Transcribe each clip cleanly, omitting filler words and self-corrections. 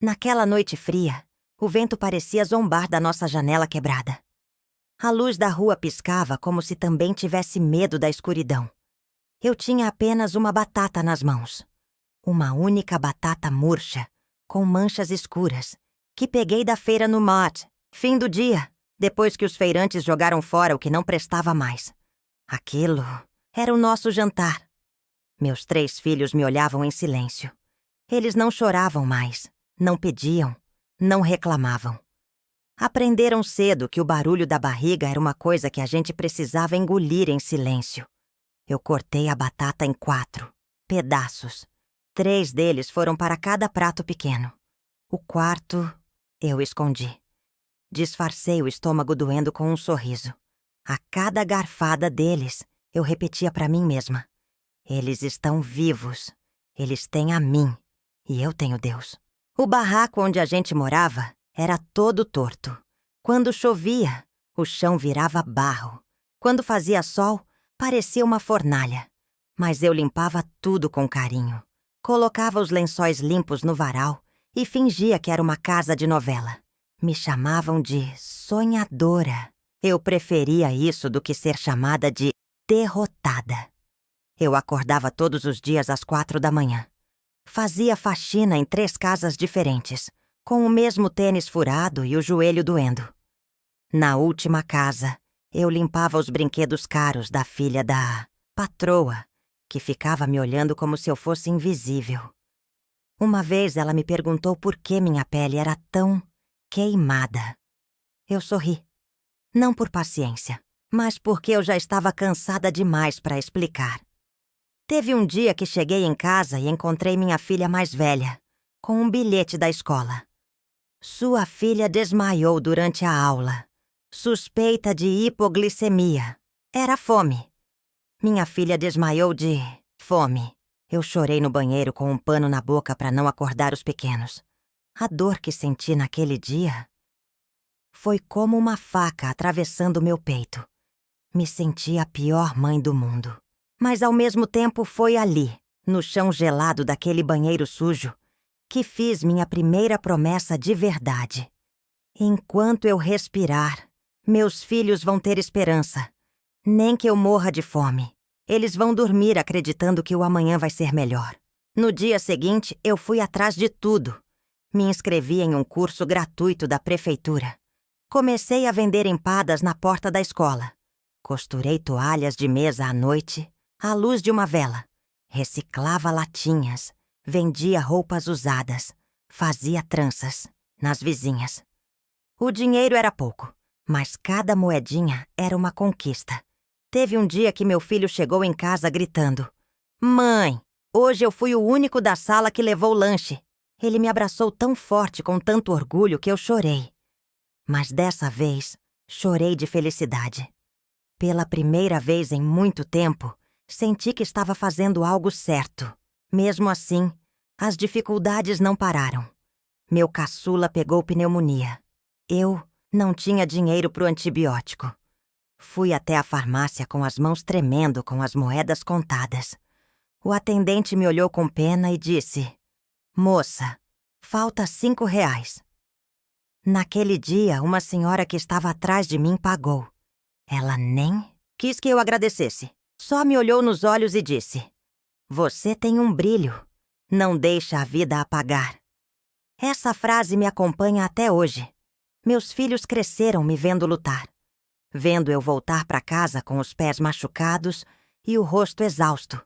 Naquela noite fria, o vento parecia zombar da nossa janela quebrada. A luz da rua piscava como se também tivesse medo da escuridão. Eu tinha apenas uma batata nas mãos. Uma única batata murcha, com manchas escuras, que peguei da feira no Mart, fim do dia, depois que os feirantes jogaram fora o que não prestava mais. Aquilo era o nosso jantar. Meus 3 filhos me olhavam em silêncio. Eles não choravam mais, não pediam, não reclamavam. Aprenderam cedo que o barulho da barriga era uma coisa que a gente precisava engolir em silêncio. Eu cortei a batata em 4 pedaços. 3 deles foram para cada prato pequeno. O 4, eu escondi. Disfarcei o estômago doendo com um sorriso. A cada garfada deles, eu repetia para mim mesma: eles estão vivos. Eles têm a mim. E eu tenho Deus. O barraco onde a gente morava era todo torto. Quando chovia, o chão virava barro. Quando fazia sol, parecia uma fornalha. Mas eu limpava tudo com carinho. Colocava os lençóis limpos no varal e fingia que era uma casa de novela. Me chamavam de sonhadora. Eu preferia isso do que ser chamada de derrotada. Eu acordava todos os dias às 4 da manhã. Fazia faxina em 3 casas diferentes, com o mesmo tênis furado e o joelho doendo. Na última casa, eu limpava os brinquedos caros da filha da patroa, que ficava me olhando como se eu fosse invisível. Uma vez ela me perguntou por que minha pele era tão queimada. Eu sorri. Não por paciência, mas porque eu já estava cansada demais para explicar. Teve um dia que cheguei em casa e encontrei minha filha mais velha, com um bilhete da escola. Sua filha desmaiou durante a aula. Suspeita de hipoglicemia. Era fome. Minha filha desmaiou de fome. Eu chorei no banheiro com um pano na boca para não acordar os pequenos. A dor que senti naquele dia foi como uma faca atravessando meu peito. Me senti a pior mãe do mundo. Mas ao mesmo tempo foi ali, no chão gelado daquele banheiro sujo, que fiz minha primeira promessa de verdade. Enquanto eu respirar, meus filhos vão ter esperança. Nem que eu morra de fome. Eles vão dormir acreditando que o amanhã vai ser melhor. No dia seguinte, eu fui atrás de tudo. Me inscrevi em um curso gratuito da prefeitura. Comecei a vender empadas na porta da escola. Costurei toalhas de mesa à noite, à luz de uma vela. Reciclava latinhas. Vendia roupas usadas. Fazia tranças nas vizinhas. O dinheiro era pouco, mas cada moedinha era uma conquista. Teve um dia que meu filho chegou em casa gritando: "Mãe, hoje eu fui o único da sala que levou lanche." Ele me abraçou tão forte, com tanto orgulho, que eu chorei. Mas dessa vez, chorei de felicidade. Pela primeira vez em muito tempo, senti que estava fazendo algo certo. Mesmo assim, as dificuldades não pararam. Meu caçula pegou pneumonia. Eu não tinha dinheiro pro antibiótico. Fui até a farmácia com as mãos tremendo, com as moedas contadas. O atendente me olhou com pena e disse: "Moça, falta R$5." Naquele dia, uma senhora que estava atrás de mim pagou. Ela nem quis que eu agradecesse. Só me olhou nos olhos e disse: "Você tem um brilho. Não deixa a vida apagar." Essa frase me acompanha até hoje. Meus filhos cresceram me vendo lutar. Vendo eu voltar para casa com os pés machucados e o rosto exausto.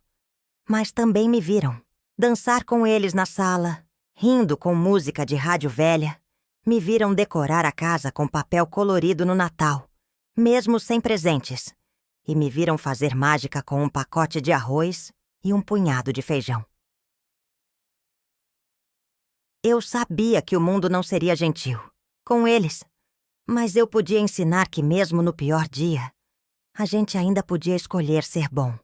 Mas também me viram dançar com eles na sala, rindo com música de rádio velha. Me viram decorar a casa com papel colorido no Natal, mesmo sem presentes. E me viram fazer mágica com um pacote de arroz e um punhado de feijão. Eu sabia que o mundo não seria gentil com eles, mas eu podia ensinar que mesmo no pior dia, a gente ainda podia escolher ser bom,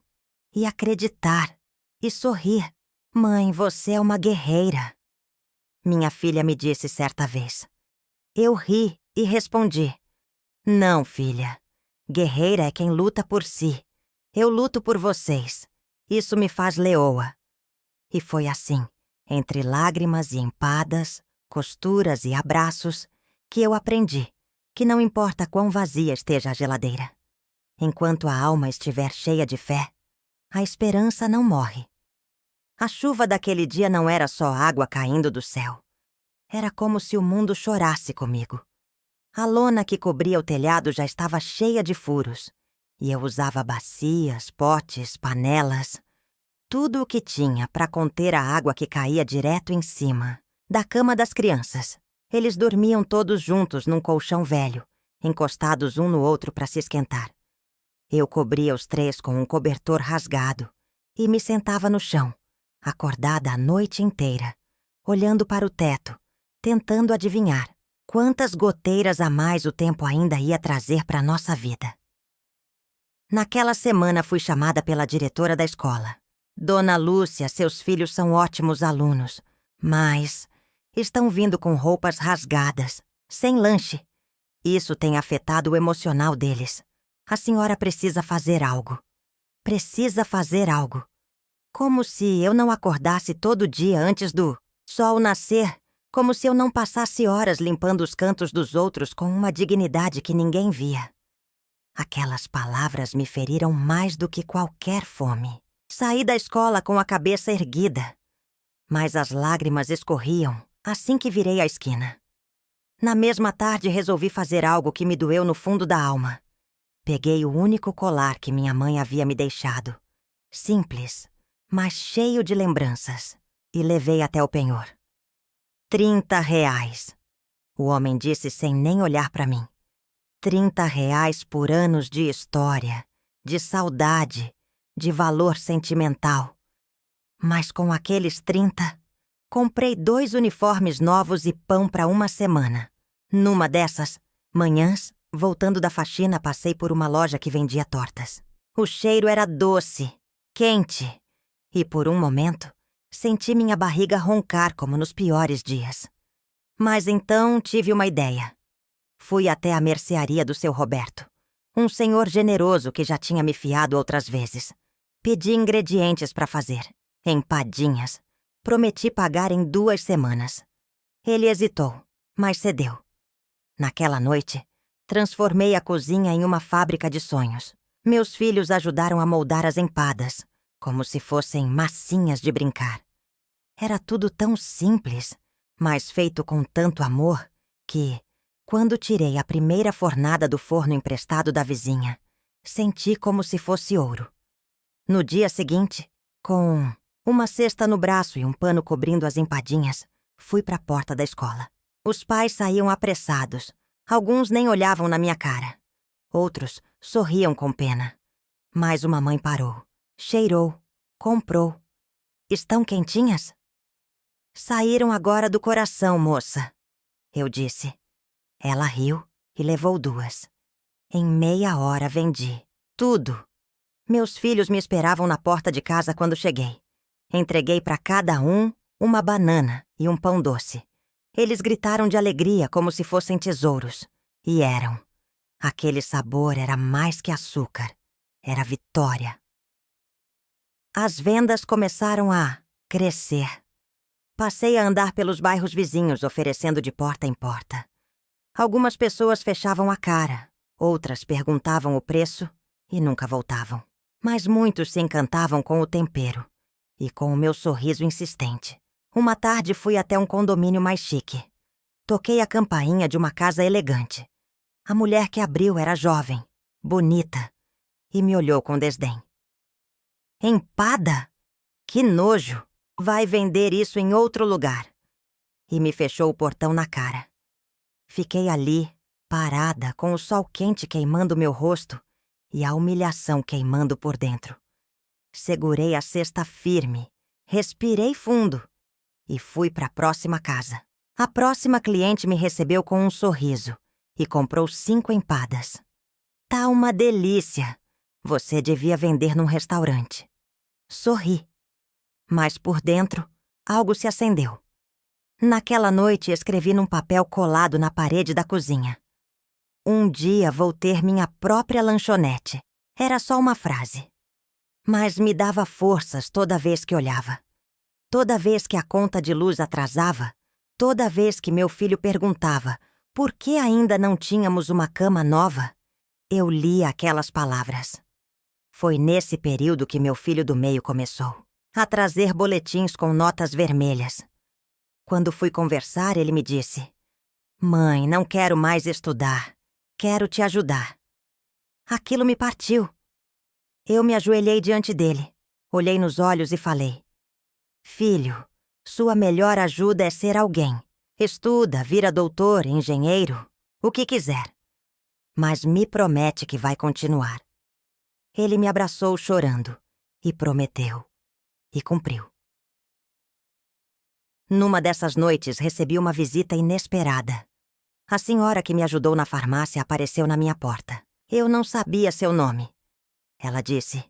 e acreditar, e sorrir. "Mãe, você é uma guerreira." Minha filha me disse certa vez. Eu ri e respondi: "Não, filha. Guerreira é quem luta por si. Eu luto por vocês. Isso me faz leoa." E foi assim, entre lágrimas e empadas, costuras e abraços, que eu aprendi que não importa quão vazia esteja a geladeira. Enquanto a alma estiver cheia de fé, a esperança não morre. A chuva daquele dia não era só água caindo do céu. Era como se o mundo chorasse comigo. A lona que cobria o telhado já estava cheia de furos, e eu usava bacias, potes, panelas, tudo o que tinha para conter a água que caía direto em cima da cama das crianças. Eles dormiam todos juntos num colchão velho, encostados um no outro para se esquentar. Eu cobria os três com um cobertor rasgado e me sentava no chão, acordada a noite inteira, olhando para o teto, tentando adivinhar quantas goteiras a mais o tempo ainda ia trazer para nossa vida. Naquela semana fui chamada pela diretora da escola. Dona Lúcia, seus filhos são ótimos alunos, mas estão vindo com roupas rasgadas, sem lanche. Isso tem afetado o emocional deles. A senhora precisa fazer algo. Precisa fazer algo. Como se eu não acordasse todo dia antes do sol nascer, como se eu não passasse horas limpando os cantos dos outros com uma dignidade que ninguém via. Aquelas palavras me feriram mais do que qualquer fome. Saí da escola com a cabeça erguida, mas as lágrimas escorriam assim que virei a esquina. Na mesma tarde resolvi fazer algo que me doeu no fundo da alma. Peguei o único colar que minha mãe havia me deixado, simples, mas cheio de lembranças, e levei até o penhor. 30 reais. O homem disse sem nem olhar para mim. 30 reais por anos de história, de saudade, de valor sentimental. Mas com aqueles 30, comprei 2 uniformes novos e pão para uma semana. Numa dessas manhãs, voltando da faxina, passei por uma loja que vendia tortas. O cheiro era doce, quente, e por um momento, senti minha barriga roncar como nos piores dias. Mas então tive uma ideia. Fui até a mercearia do seu Roberto, um senhor generoso que já tinha me fiado outras vezes. Pedi ingredientes para fazer, empadinhas. Prometi pagar em 2 semanas. Ele hesitou, mas cedeu. Naquela noite, transformei a cozinha em uma fábrica de sonhos. Meus filhos ajudaram a moldar as empadas, como se fossem massinhas de brincar. Era tudo tão simples, mas feito com tanto amor, que, quando tirei a primeira fornada do forno emprestado da vizinha, senti como se fosse ouro. No dia seguinte, com uma cesta no braço e um pano cobrindo as empadinhas, fui para a porta da escola. Os pais saíam apressados. Alguns nem olhavam na minha cara. Outros sorriam com pena. Mas uma mãe parou, cheirou, comprou. Estão quentinhas? Saíram agora do coração, moça, eu disse. Ela riu e levou 2. Em meia hora vendi tudo. Meus filhos me esperavam na porta de casa quando cheguei. Entreguei para cada um uma banana e um pão doce. Eles gritaram de alegria como se fossem tesouros. E eram. Aquele sabor era mais que açúcar. Era vitória. As vendas começaram a crescer. Passei a andar pelos bairros vizinhos oferecendo de porta em porta. Algumas pessoas fechavam a cara, outras perguntavam o preço e nunca voltavam. Mas muitos se encantavam com o tempero e com o meu sorriso insistente. Uma tarde fui até um condomínio mais chique. Toquei a campainha de uma casa elegante. A mulher que abriu era jovem, bonita, e me olhou com desdém. Empada? Que nojo! Vai vender isso em outro lugar. E me fechou o portão na cara. Fiquei ali, parada, com o sol quente queimando meu rosto e a humilhação queimando por dentro. Segurei a cesta firme, respirei fundo e fui para a próxima casa. A próxima cliente me recebeu com um sorriso e comprou 5 empadas. Tá uma delícia! Você devia vender num restaurante. Sorri. Mas por dentro, algo se acendeu. Naquela noite, escrevi num papel colado na parede da cozinha. Um dia vou ter minha própria lanchonete. Era só uma frase. Mas me dava forças toda vez que olhava. Toda vez que a conta de luz atrasava, Toda vez que meu filho perguntava por que ainda não tínhamos uma cama nova, eu lia aquelas palavras. Foi nesse período que meu filho do meio começou a trazer boletins com notas vermelhas. Quando fui conversar, ele me disse: "Mãe, não quero mais estudar. Quero te ajudar." Aquilo me partiu. Eu me ajoelhei diante dele, olhei nos olhos e falei: "Filho, sua melhor ajuda é ser alguém. Estuda, vira doutor, engenheiro, o que quiser. Mas me promete que vai continuar." Ele me abraçou chorando e prometeu. E cumpriu. Numa dessas noites, recebi uma visita inesperada. A senhora que me ajudou na farmácia apareceu na minha porta. Eu não sabia seu nome. Ela disse: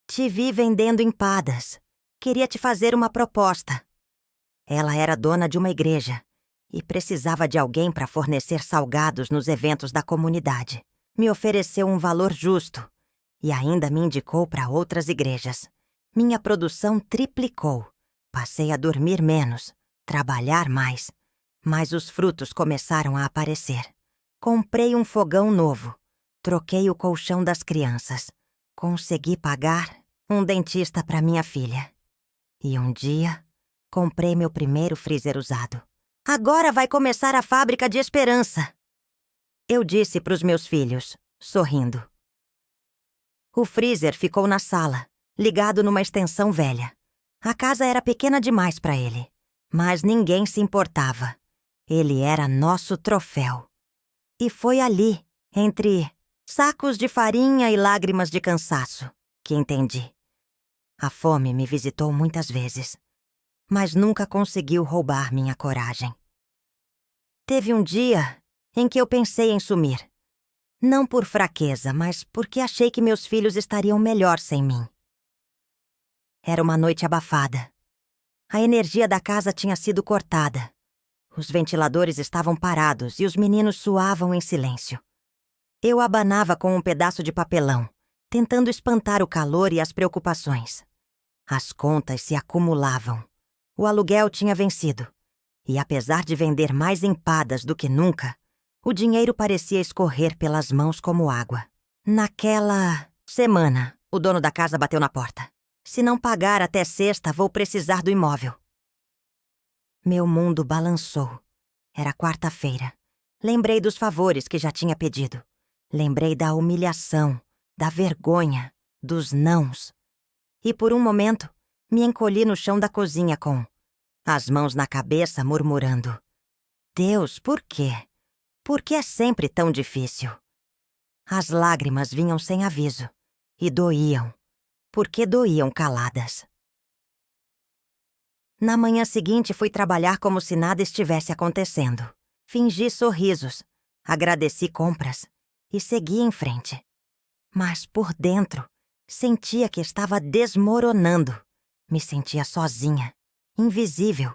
"Te vi vendendo empadas. Queria te fazer uma proposta." Ela era dona de uma igreja e precisava de alguém para fornecer salgados nos eventos da comunidade. Me ofereceu um valor justo e ainda me indicou para outras igrejas. Minha produção triplicou. Passei a dormir menos, trabalhar mais, mas os frutos começaram a aparecer. Comprei um fogão novo, troquei o colchão das crianças, consegui pagar um dentista para minha filha. E um dia, comprei meu primeiro freezer usado. "Agora vai começar a fábrica de esperança," eu disse para os meus filhos, sorrindo. O freezer ficou na sala, ligado numa extensão velha. A casa era pequena demais para ele, mas ninguém se importava. Ele era nosso troféu. E foi ali, entre sacos de farinha e lágrimas de cansaço, que entendi. A fome me visitou muitas vezes, mas nunca conseguiu roubar minha coragem. Teve um dia em que eu pensei em sumir. Não por fraqueza, mas porque achei que meus filhos estariam melhor sem mim. Era uma noite abafada. A energia da casa tinha sido cortada. Os ventiladores estavam parados e os meninos suavam em silêncio. Eu abanava com um pedaço de papelão, tentando espantar o calor e as preocupações. As contas se acumulavam. O aluguel tinha vencido. E apesar de vender mais empadas do que nunca, o dinheiro parecia escorrer pelas mãos como água. Naquela semana, o dono da casa bateu na porta. "Se não pagar até sexta, vou precisar do imóvel." Meu mundo balançou. Era quarta-feira. Lembrei dos favores que já tinha pedido. Lembrei da humilhação, da vergonha, dos nãos. E por um momento, me encolhi no chão da cozinha com as mãos na cabeça, murmurando: "Deus, por quê? Por que é sempre tão difícil?" As lágrimas vinham sem aviso e doíam, porque doíam caladas. Na manhã seguinte, fui trabalhar como se nada estivesse acontecendo. Fingi sorrisos, agradeci compras e segui em frente. Mas por dentro, sentia que estava desmoronando. Me sentia sozinha, invisível,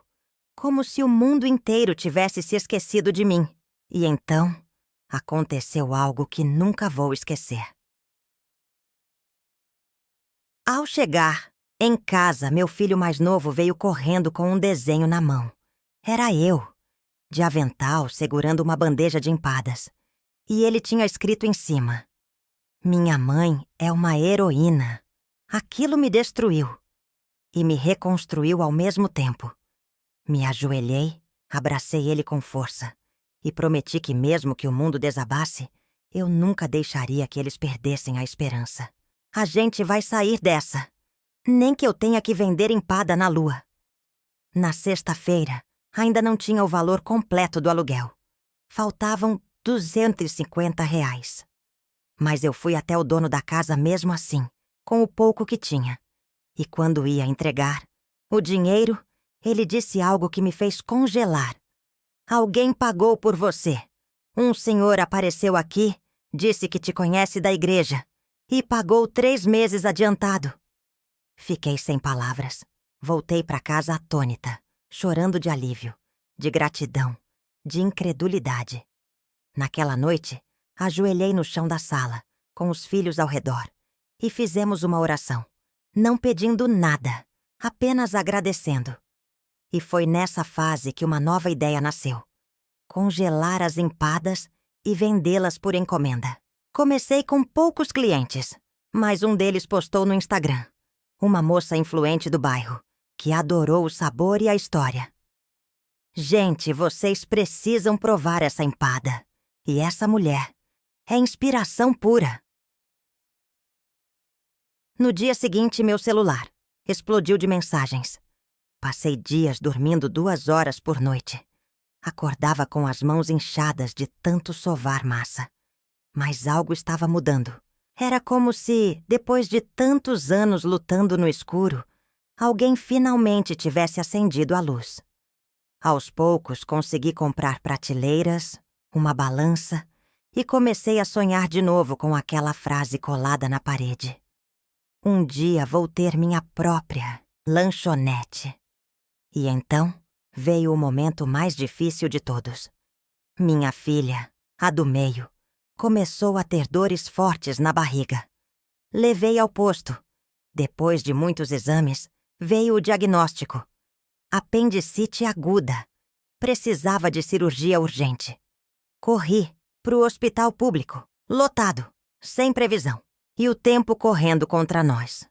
como se o mundo inteiro tivesse se esquecido de mim. E então, aconteceu algo que nunca vou esquecer. Ao chegar em casa, meu filho mais novo veio correndo com um desenho na mão. Era eu, de avental, segurando uma bandeja de empadas. E ele tinha escrito em cima: "Minha mãe é uma heroína." Aquilo me destruiu e me reconstruiu ao mesmo tempo. Me ajoelhei, abracei ele com força e prometi que mesmo que o mundo desabasse, eu nunca deixaria que eles perdessem a esperança. "A gente vai sair dessa. Nem que eu tenha que vender empada na lua." Na sexta-feira, ainda não tinha o valor completo do aluguel. Faltavam R$ 250. Mas eu fui até o dono da casa mesmo assim, com o pouco que tinha. E quando ia entregar o dinheiro, ele disse algo que me fez congelar. "Alguém pagou por você. Um senhor apareceu aqui, disse que te conhece da igreja e pagou 3 meses adiantado." Fiquei sem palavras. Voltei para casa atônita, chorando de alívio, de gratidão, de incredulidade. Naquela noite, ajoelhei no chão da sala, com os filhos ao redor, e fizemos uma oração, não pedindo nada, apenas agradecendo. E foi nessa fase que uma nova ideia nasceu: congelar as empadas e vendê-las por encomenda. Comecei com poucos clientes, mas um deles postou no Instagram. Uma moça influente do bairro, que adorou o sabor e a história. Gente, vocês precisam provar essa empada. E essa mulher é inspiração pura. No dia seguinte, meu celular explodiu de mensagens. Passei dias dormindo 2 horas por noite. Acordava com as mãos inchadas de tanto sovar massa. Mas algo estava mudando. Era como se, depois de tantos anos lutando no escuro, alguém finalmente tivesse acendido a luz. Aos poucos, consegui comprar prateleiras, uma balança e comecei a sonhar de novo com aquela frase colada na parede. Um dia vou ter minha própria lanchonete. E então veio o momento mais difícil de todos. Minha filha, a do meio, começou a ter dores fortes na barriga. Levei ao posto. Depois de muitos exames, veio o diagnóstico: apendicite aguda. Precisava de cirurgia urgente. Corri pro hospital público, lotado, sem previsão, e o tempo correndo contra nós.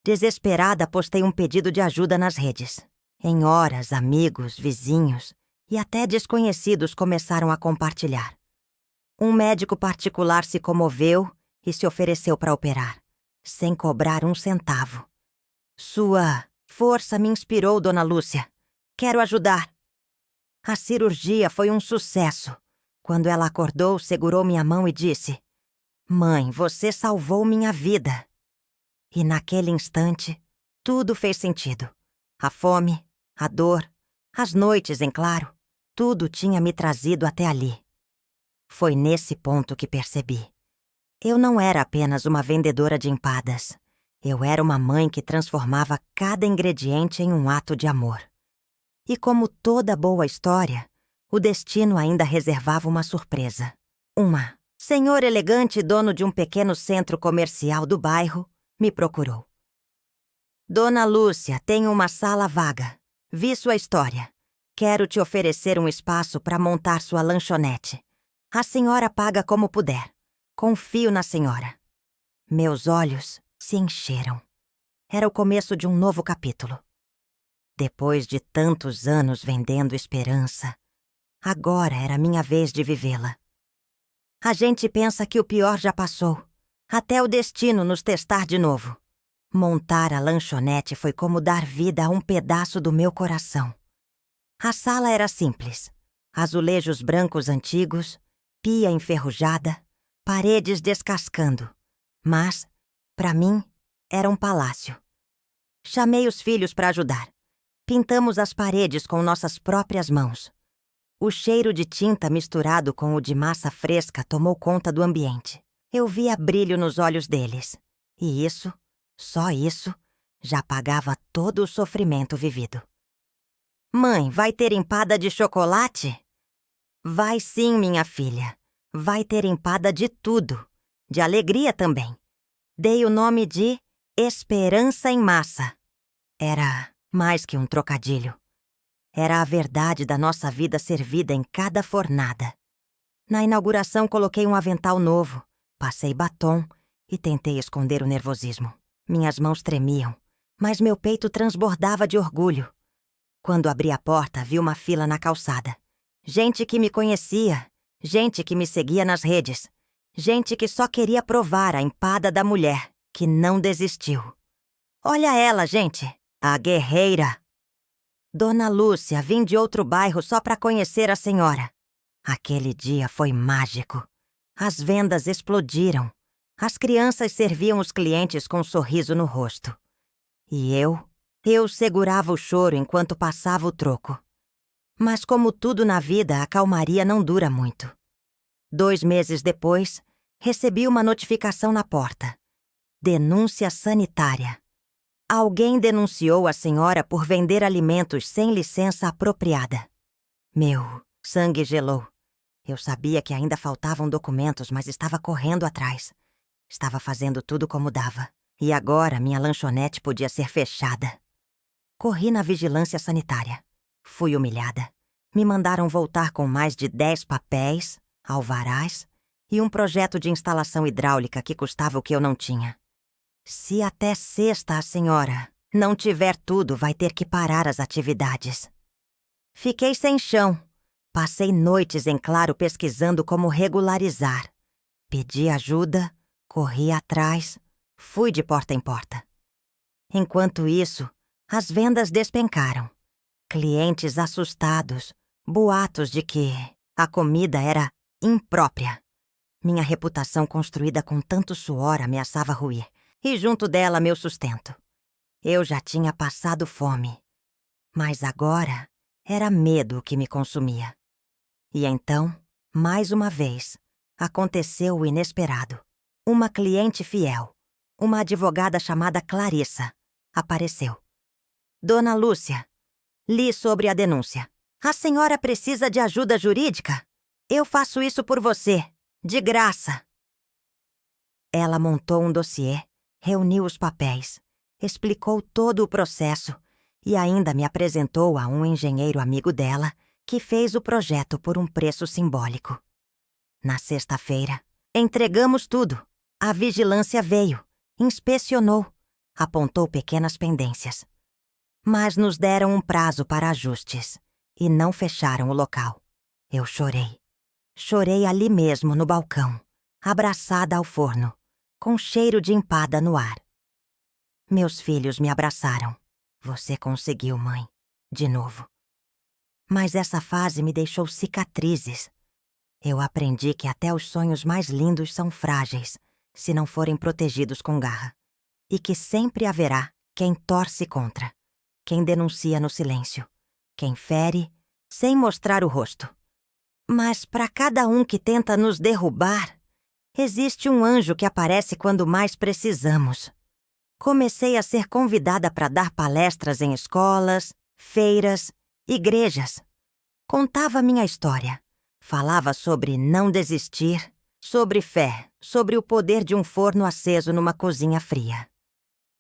Desesperada, postei um pedido de ajuda nas redes. Em horas, amigos, vizinhos e até desconhecidos começaram a compartilhar. Um médico particular se comoveu e se ofereceu para operar, sem cobrar um centavo. Sua força me inspirou, Dona Lúcia. Quero ajudar. A cirurgia foi um sucesso. Quando ela acordou, segurou minha mão e disse: Mãe, você salvou minha vida. E naquele instante, tudo fez sentido. A fome, a dor, as noites, em claro, tudo tinha me trazido até ali. Foi nesse ponto que percebi. Eu não era apenas uma vendedora de empadas. Eu era uma mãe que transformava cada ingrediente em um ato de amor. E como toda boa história, o destino ainda reservava uma surpresa. Uma senhor elegante, dono de um pequeno centro comercial do bairro, me procurou. Dona Lúcia, tenho uma sala vaga. Vi sua história. Quero te oferecer um espaço para montar sua lanchonete. A senhora paga como puder. Confio na senhora. Meus olhos se encheram. Era o começo de um novo capítulo. Depois de tantos anos vendendo esperança, agora era minha vez de vivê-la. A gente pensa que o pior já passou, até o destino nos testar de novo. Montar a lanchonete foi como dar vida a um pedaço do meu coração. A sala era simples. Azulejos brancos antigos, pia enferrujada, paredes descascando. Mas, para mim, era um palácio. Chamei os filhos para ajudar. Pintamos as paredes com nossas próprias mãos. O cheiro de tinta misturado com o de massa fresca tomou conta do ambiente. Eu via brilho nos olhos deles. E isso, só isso, já pagava todo o sofrimento vivido. Mãe, vai ter empada de chocolate? Vai sim, minha filha. Vai ter empada de tudo. De alegria também. Dei o nome de Esperança em Massa. Era mais que um trocadilho. Era a verdade da nossa vida servida em cada fornada. Na inauguração coloquei um avental novo, passei batom e tentei esconder o nervosismo. Minhas mãos tremiam, mas meu peito transbordava de orgulho. Quando abri a porta, vi uma fila na calçada. Gente que me conhecia, gente que me seguia nas redes, gente que só queria provar a empada da mulher, que não desistiu. Olha ela, gente, a guerreira. Dona Lúcia, vim de outro bairro só para conhecer a senhora. Aquele dia foi mágico. As vendas explodiram. As crianças serviam os clientes com um sorriso no rosto. E eu segurava o choro enquanto passava o troco. Mas como tudo na vida, a calmaria não dura muito. 2 meses depois, recebi uma notificação na porta. Denúncia sanitária. Alguém denunciou a senhora por vender alimentos sem licença apropriada. Meu sangue gelou. Eu sabia que ainda faltavam documentos, mas estava correndo atrás. Estava fazendo tudo como dava. E agora minha lanchonete podia ser fechada. Corri na vigilância sanitária. Fui humilhada. Me mandaram voltar com mais de 10 papéis, alvarás e um projeto de instalação hidráulica que custava o que eu não tinha. Se até sexta a senhora não tiver tudo, vai ter que parar as atividades. Fiquei sem chão. Passei noites em claro pesquisando como regularizar. Pedi ajuda, corri atrás, fui de porta em porta. Enquanto isso, as vendas despencaram. Clientes assustados, boatos de que a comida era imprópria. Minha reputação construída com tanto suor ameaçava ruir, e junto dela meu sustento. Eu já tinha passado fome, mas agora era medo o que me consumia. E então, mais uma vez, aconteceu o inesperado. Uma cliente fiel, uma advogada chamada Clarissa, apareceu. Dona Lúcia, li sobre a denúncia. A senhora precisa de ajuda jurídica? Eu faço isso por você, de graça. Ela montou um dossiê, reuniu os papéis, explicou todo o processo e ainda me apresentou a um engenheiro amigo dela que fez o projeto por um preço simbólico. Na sexta-feira, entregamos tudo. A vigilância veio, inspecionou, apontou pequenas pendências. Mas nos deram um prazo para ajustes e não fecharam o local. Eu chorei. Chorei ali mesmo no balcão, abraçada ao forno, com cheiro de empada no ar. Meus filhos me abraçaram. Você conseguiu, mãe. De novo. Mas essa fase me deixou cicatrizes. Eu aprendi que até os sonhos mais lindos são frágeis se não forem protegidos com garra. E que sempre haverá quem torce contra, quem denuncia no silêncio, quem fere sem mostrar o rosto. Mas para cada um que tenta nos derrubar, existe um anjo que aparece quando mais precisamos. Comecei a ser convidada para dar palestras em escolas, feiras, igrejas. Contava minha história. Falava sobre não desistir, sobre fé, sobre o poder de um forno aceso numa cozinha fria.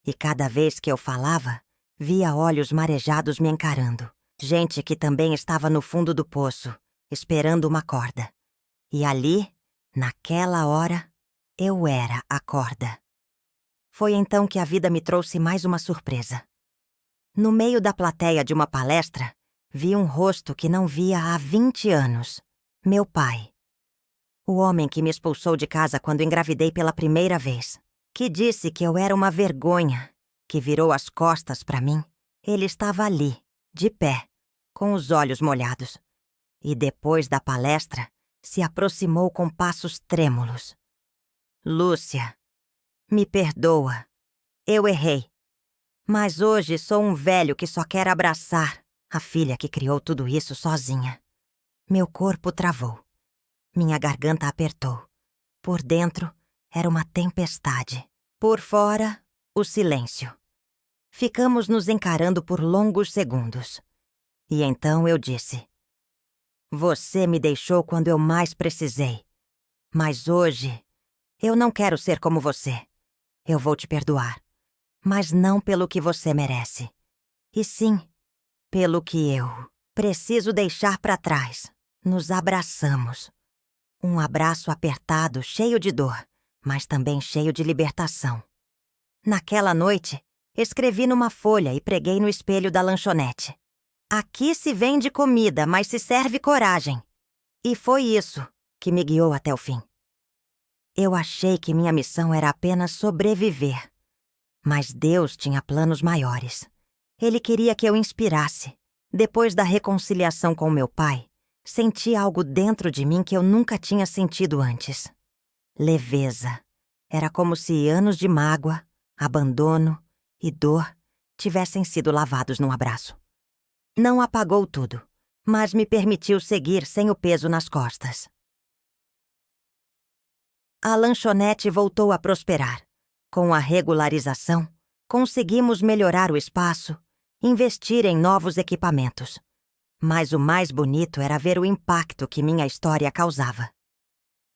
E cada vez que eu falava, via olhos marejados me encarando. Gente que também estava no fundo do poço, esperando uma corda. E ali, naquela hora, eu era a corda. Foi então que a vida me trouxe mais uma surpresa. No meio da plateia de uma palestra, vi um rosto que não via há 20 anos. Meu pai. O homem que me expulsou de casa quando engravidei pela primeira vez. Que disse que eu era uma vergonha, que virou as costas para mim. Ele estava ali, de pé, com os olhos molhados. E depois da palestra, se aproximou com passos trêmulos. Lúcia, me perdoa. Eu errei. Mas hoje sou um velho que só quer abraçar a filha que criou tudo isso sozinha. Meu corpo travou. Minha garganta apertou. Por dentro, era uma tempestade. Por fora, o silêncio. Ficamos nos encarando por longos segundos. E então eu disse: Você me deixou quando eu mais precisei. Mas hoje, eu não quero ser como você. Eu vou te perdoar. Mas não pelo que você merece. E sim, pelo que eu preciso deixar para trás. Nos abraçamos. Um abraço apertado, cheio de dor, mas também cheio de libertação. Naquela noite, escrevi numa folha e preguei no espelho da lanchonete. Aqui se vende comida, mas se serve coragem. E foi isso que me guiou até o fim. Eu achei que minha missão era apenas sobreviver. Mas Deus tinha planos maiores. Ele queria que eu inspirasse. Depois da reconciliação com meu pai, senti algo dentro de mim que eu nunca tinha sentido antes. Leveza. Era como se anos de mágoa, abandono e dor tivessem sido lavados num abraço. Não apagou tudo, mas me permitiu seguir sem o peso nas costas. A lanchonete voltou a prosperar. Com a regularização, conseguimos melhorar o espaço, investir em novos equipamentos. Mas o mais bonito era ver o impacto que minha história causava.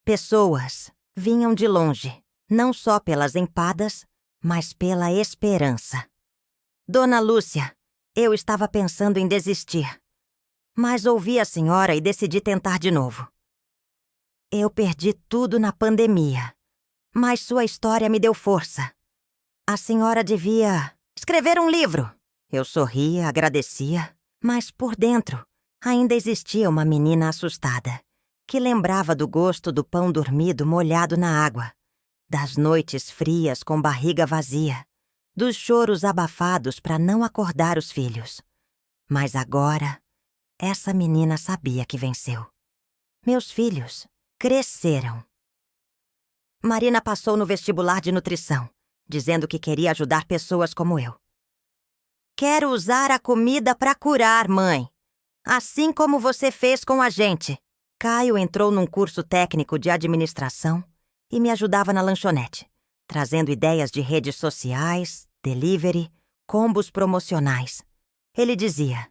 Pessoas vinham de longe, não só pelas empadas, mas pela esperança. Dona Lúcia, Eu estava pensando em desistir, mas ouvi a senhora e decidi tentar de novo. Eu perdi tudo na pandemia, mas sua história me deu força. A senhora devia escrever um livro. Eu sorria, agradecia, mas por dentro ainda existia uma menina assustada, que lembrava do gosto do pão dormido molhado na água, das noites frias com barriga vazia, dos choros abafados para não acordar os filhos. Mas agora, essa menina sabia que venceu. Meus filhos cresceram. Marina passou no vestibular de nutrição, dizendo que queria ajudar pessoas como eu. Quero usar a comida para curar, mãe. Assim como você fez com a gente. Caio entrou num curso técnico de administração e me ajudava na lanchonete, trazendo ideias de redes sociais, delivery, combos promocionais. Ele dizia: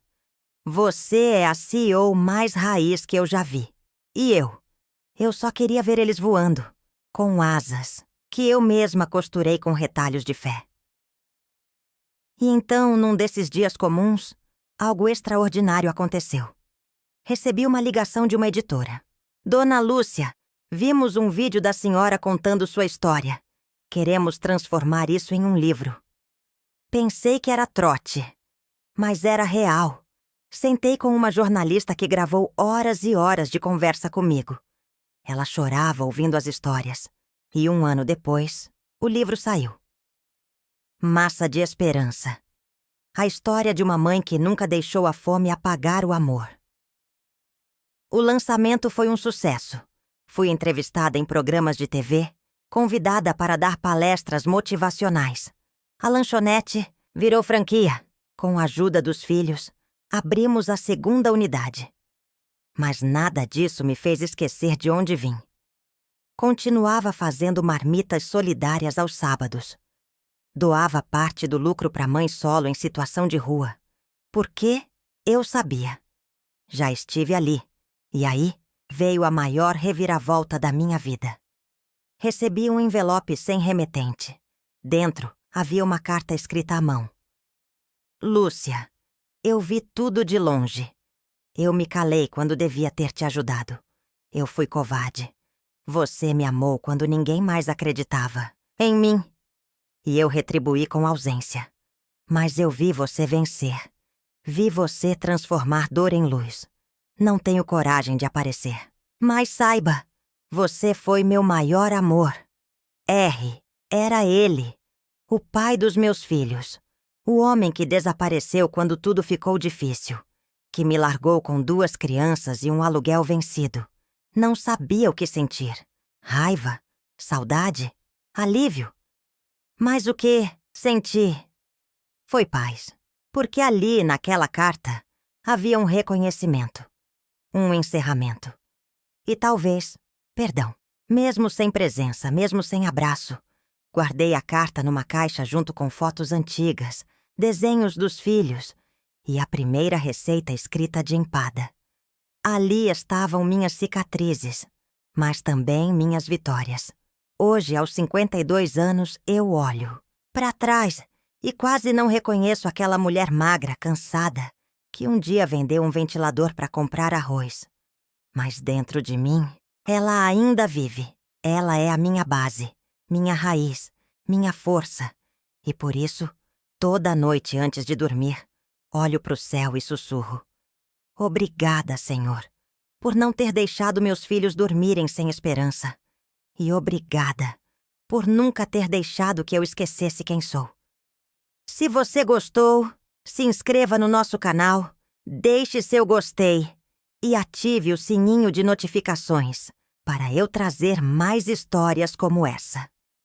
"Você é a CEO mais raiz que eu já vi." E eu só queria ver eles voando, com asas, que eu mesma costurei com retalhos de fé. E então, num desses dias comuns, algo extraordinário aconteceu. Recebi uma ligação de uma editora. "Dona Lúcia, vimos um vídeo da senhora contando sua história. Queremos transformar isso em um livro." Pensei que era trote, mas era real. Sentei com uma jornalista que gravou horas e horas de conversa comigo. Ela chorava ouvindo as histórias. E 1 ano depois, o livro saiu. Massa de Esperança. A história de uma mãe que nunca deixou a fome apagar o amor. O lançamento foi um sucesso. Fui entrevistada em programas de TV, convidada para dar palestras motivacionais. A lanchonete virou franquia. Com a ajuda dos filhos, abrimos a 2ª unidade. Mas nada disso me fez esquecer de onde vim. Continuava fazendo marmitas solidárias aos sábados. Doava parte do lucro para mãe solo em situação de rua. Porque eu sabia. Já estive ali. E aí veio a maior reviravolta da minha vida. Recebi um envelope sem remetente. Dentro havia uma carta escrita à mão. "Lúcia, eu vi tudo de longe. Eu me calei quando devia ter te ajudado. Eu fui covarde. Você me amou quando ninguém mais acreditava em mim. E eu retribuí com ausência. Mas eu vi você vencer. Vi você transformar dor em luz. Não tenho coragem de aparecer. Mas saiba, você foi meu maior amor. R. Era ele. O pai dos meus filhos. O homem que desapareceu quando tudo ficou difícil. Que me largou com 2 crianças e um aluguel vencido. Não sabia o que sentir. Raiva? Saudade? Alívio? Mas o que senti foi paz. Porque ali, naquela carta, havia um reconhecimento. Um encerramento. E talvez, perdão. Mesmo sem presença, mesmo sem abraço. Guardei a carta numa caixa junto com fotos antigas, desenhos dos filhos e a primeira receita escrita de empada. Ali estavam minhas cicatrizes, mas também minhas vitórias. Hoje, aos 52 anos, eu olho para trás e quase não reconheço aquela mulher magra, cansada, que um dia vendeu um ventilador para comprar arroz. Mas dentro de mim, ela ainda vive. Ela é a minha base, minha raiz, minha força. E por isso, toda noite antes de dormir, olho para o céu e sussurro: "Obrigada, Senhor, por não ter deixado meus filhos dormirem sem esperança. E obrigada por nunca ter deixado que eu esquecesse quem sou." Se você gostou, se inscreva no nosso canal, deixe seu gostei e ative o sininho de notificações para eu trazer mais histórias como essa.